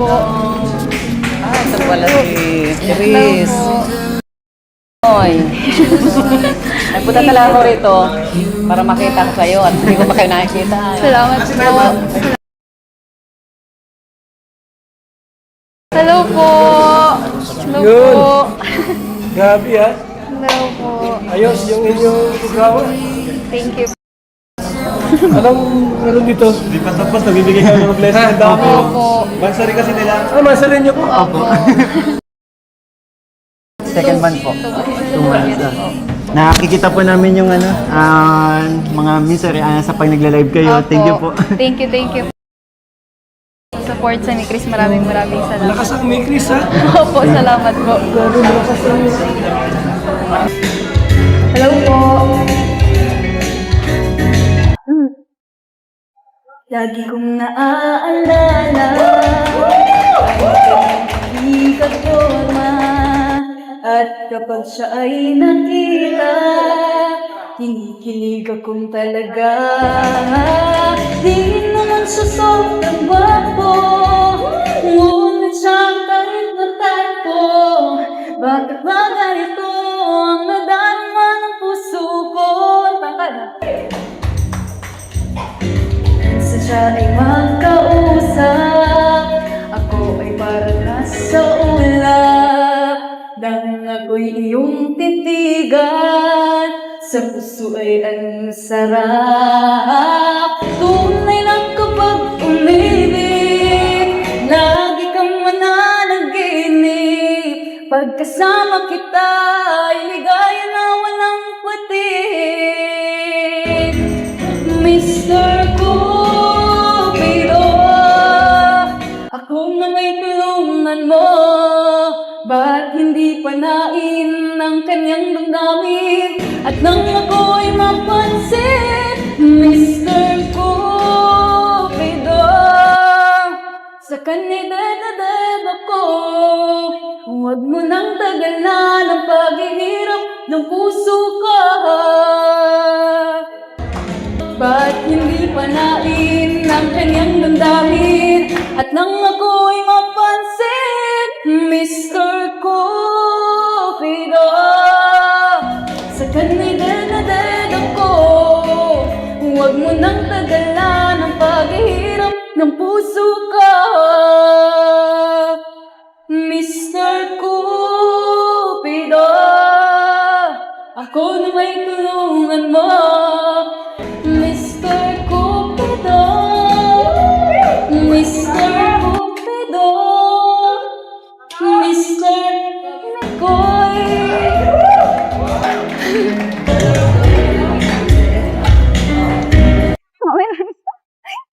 Ito pala si Chris. Oy. Nagpunta talaga ako rito para makita ko sa'yo at hindi ko pa kayo nakikita. Salamat po. Hello po. Hello Yun. po. Grabe ha. Hello po. Ayos yung inyong programa. Thank you. Anong meron dito? Di pa tapos, nagbibigay kami ng blessing. Ang dami. Opo. Bansari kasi nila. Ah, masalin niyo po. Opo. Second month po. 2 months na. Nakikita po namin yung mga misery sa pag nagla-live kayo. Opo. Thank you po. Thank you, thank you. Sa support sa ni Chris, maraming salamat. Lakas ang may Chris ha. Opo, salamat po. Hello po. Lagi kong naaalala ang hindi ka forma. At kapag siya ay nakita, kinikilig akong talaga. Di naman siya sobrang gwapo, ngunit siyang kahit na typo. Bakit ba ganito ang nadarama ng puso ko? Tangkad na. Minsan siya ay magkausap, ako ay parang nasa ulap. Nang ako'y iyong titigan, sa puso ay ang sarap. Tunay lang kapag umibig, lagi kang mananaginip. Pagkasama kita, ay ligaya na walang patig. Mr. Cupido, ako na may tulungan mo. Ba't hindi panain ang kanyang damdamin? At nang ako'y mapansin, Mr. Cupido, sa kanya'y dead ako. Huwag mo nang tagalan ang paghihirap ng puso ko. Ba't hindi panain ang kanyang damdamin? At nang ako'y mapansin, Mr. Cupido, sa kanya'y dead ako. Huwag mo nang tagalan ang paghihirap ng puso ko. Mr. Cupido, ako na may tulungan mo. Mr. Cupido, Mr. Cupido, Mr. McCoy.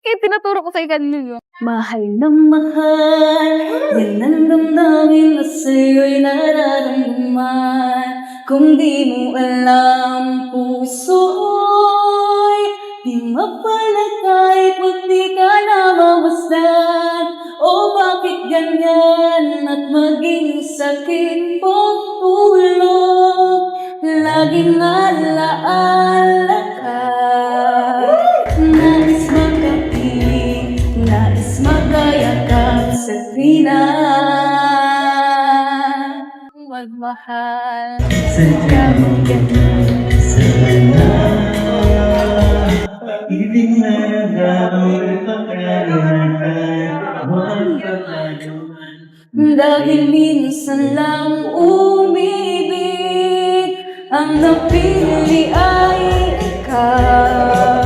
Kaya tinuturo ko sa kanila. Mahal ng mahal, yan ang damdamin na sa'yo'y nararamdaman. Kung di mo alam, puso'y di mapalagay pag di ka namamasdan. O bakit ganyan at maging sakit pag tulog? Laging alaala ka. Nais makapiling, nais magayakap sa tuwina. Magmahal sa ganyan sana. Ibig na nagawin pagkalakan, huwag pagkalaman. Dahil minsan lang umibig, ang napili ay ikaw.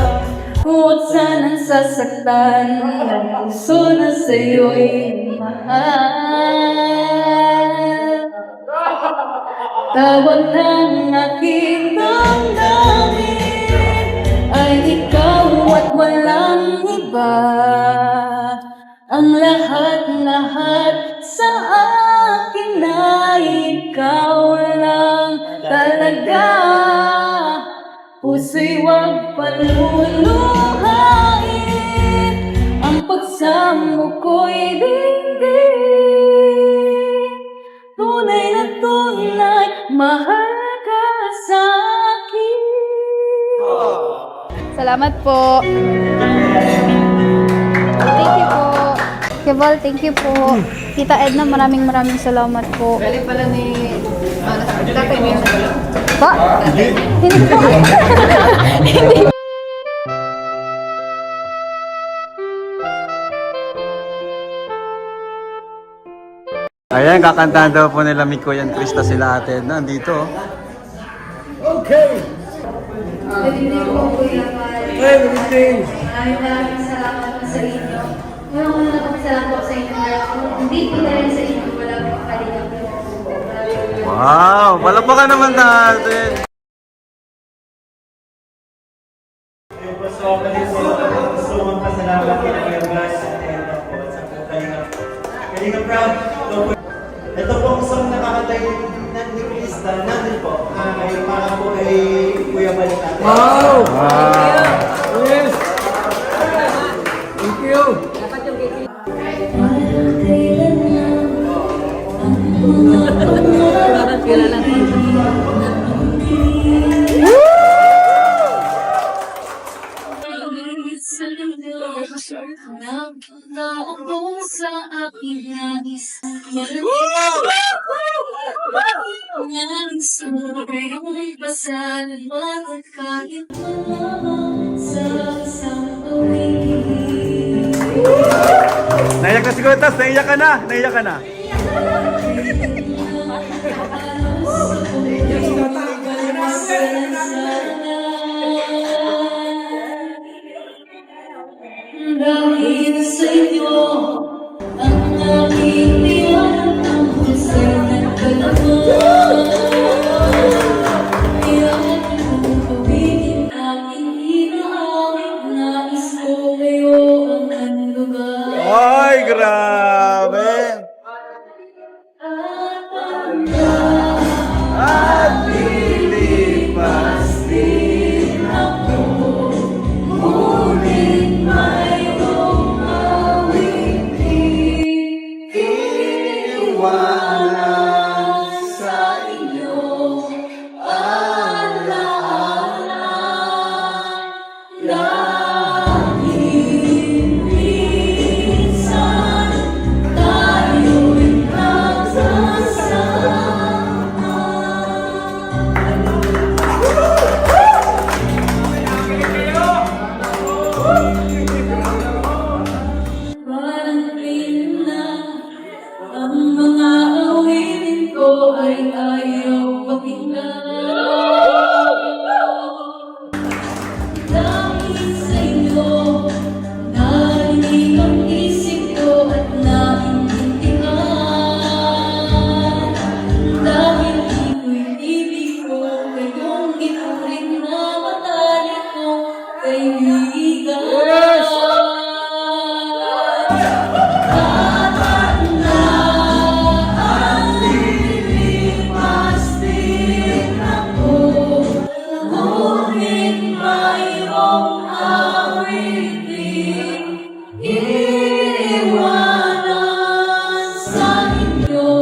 Huwag sanang sasaktan ng puso na sa'yo'y mahal. Tawag ng aking damdamin ay ikaw at walang iba. Ang lahat-lahat sa akin ay ikaw lang talaga. Puso'y huwag paluluhain, ang pagsamo ko'y dinggin. Tunay na tunay, mahal ka sa'kin. Salamat po. Thank you po. basketball. Thank you po. Tita Edna, maraming salamat po. Galing pala ni... Tatay mo yun. Pa? Hindi po. Hindi. Ayan, kakantahan daw po nila Miko yan, Krista sila ate. Nandito. Okay. Hey, good evening. Maraming salamat po sa inyo. Unang-una po salamat po sa inyo. Hindi po na rin sa inyo. Wala po kalinga po. Wow! Palapakan naman natin! Gusto ko magpasalamat kay Kuya Blas and po sa Kalinga. Kalinga Proud. Ito pong song nakakatay ni Krista. Nandun po. Para po kay Kuya Balikat. Wow! Yes! Thank you! Nakataong sa aking nais. Nais mo kayong basahan at kahit sa isang tuwing. Naiyak na si Kutas! Naiyak ka na! Naiyak ka na! Dahil sa inyo ang aking tiyan ang husay nagkalaman. Kaya kung pawigin aking inaawit, nais ko kayo ang handugan. Ay, grabe! At lilipas din ako, ngunit mayroong awitin iiwanan sa inyo alaala. Laging minsan tayo'y nagsasama. Parang na ang mga awitin ko ay ayaw pakinggan. Dahil sa inyo, narinig ang isip ko at naiintindihan. Dahil ito'y ibig ko, kayong ituring na matalik ko, kaibigan. Tatandaan, lilipas din ako, ngunit mayroong awitin iiwanan sa inyo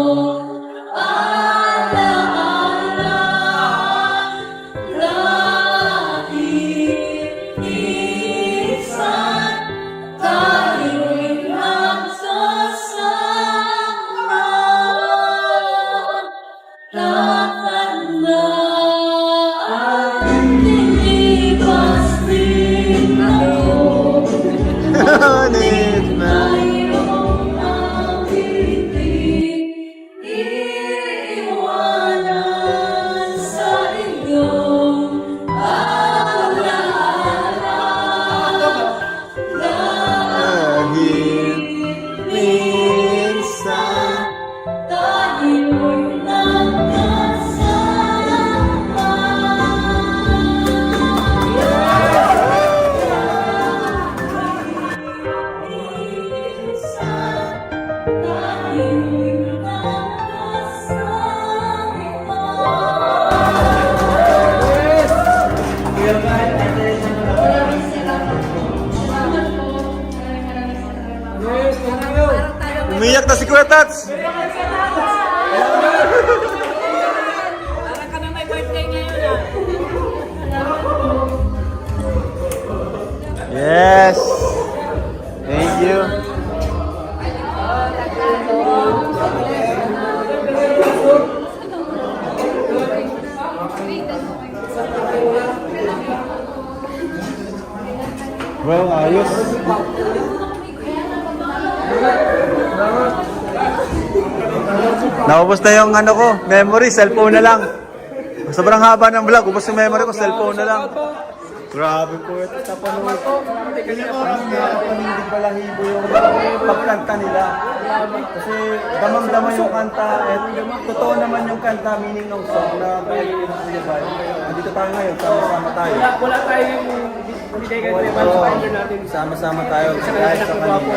alaala. Laging minsan tayo'y nagsasama. Tatandaan, lilipas din ako, Ngunit mayroong awitin iiwanan sa inyo alaala. laging minsan Tayo'y nagkasama. Umiyak na si Kuya Tats! Yes! Thank you! Ayos. Naubos na yung ano ko, memory, cellphone na lang. Sobrang haba ng vlog, ubos yung memory ko, cellphone na lang. Grabe po ito sa panood. Paninig balahibo yung pagkanta nila. Kasi damang-dama yung kanta at totoo naman yung kanta, meaning ng song na pinag-ibay. Nandito tayo ngayon, sama-sama tayo. Wala tayong binigay kayo natin. Sama-sama tayo kahit sa kanila.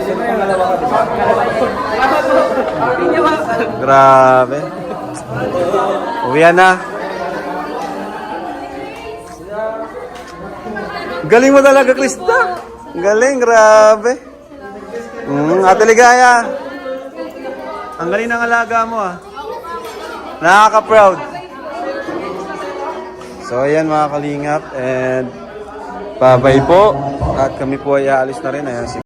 Siyempre pangalawa ka, diba? Grabe. Uwian na. Galing mo talaga, Krista. Galing, grabe. Ate Ligaya. Ang galing ng alaga mo, ah. Nakaka-proud. So, ayan mga kalingap. And bye-bye po. At kami po ay aalis na rin. Ayan,